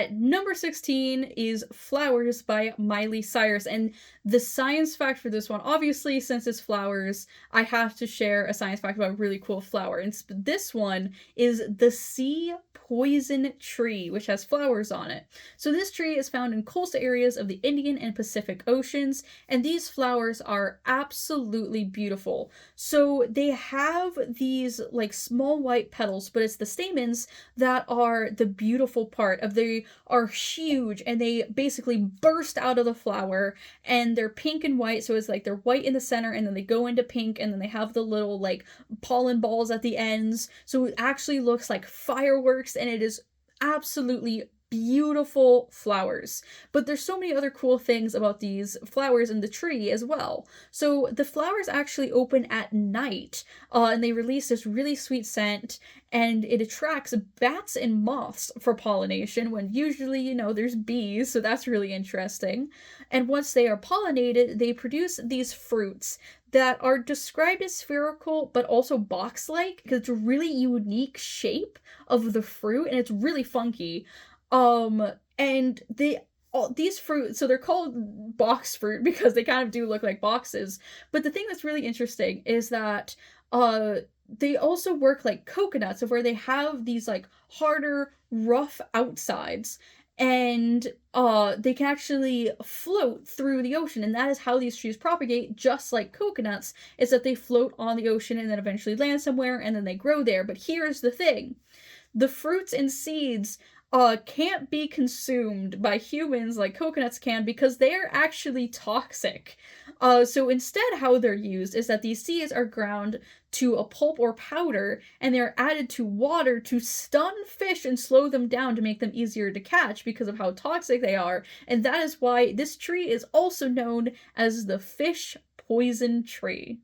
at number 16 is Flowers by Miley Cyrus. And the science fact for this one, obviously, since it's flowers, I have to share a science fact about a really cool flower. And this one is the sea poison tree, which has flowers on it. So this tree is found in coastal areas of the Indian and Pacific Oceans, and these flowers are absolutely beautiful. So they have these like small white petals, but it's the stamens that are the beautiful part of. They are huge and they basically burst out of the flower, and they're pink and white, so it's like they're white in the center and then they go into pink, and then they have the little like pollen balls at the ends, so it actually looks like fireworks, and it is absolutely beautiful flowers. But there's so many other cool things about these flowers in the tree as well. So the flowers actually open at night, and they release this really sweet scent, and it attracts bats and moths for pollination when usually, there's bees, so that's really interesting. And once they are pollinated, they produce these fruits that are described as spherical but also box-like, because it's a really unique shape of the fruit and it's really funky. And these fruits, so they're called box fruit because they kind of do look like boxes. But the thing that's really interesting is that they also work like coconuts, of where they have these like harder, rough outsides, and they can actually float through the ocean, and that is how these trees propagate, just like coconuts, is that they float on the ocean and then eventually land somewhere and then they grow there. But here's the thing: the fruits and seeds can't be consumed by humans like coconuts can, because they are actually toxic. So instead, how they're used is that these seeds are ground to a pulp or powder, and they're added to water to stun fish and slow them down to make them easier to catch because of how toxic they are. And that is why this tree is also known as the fish poison tree.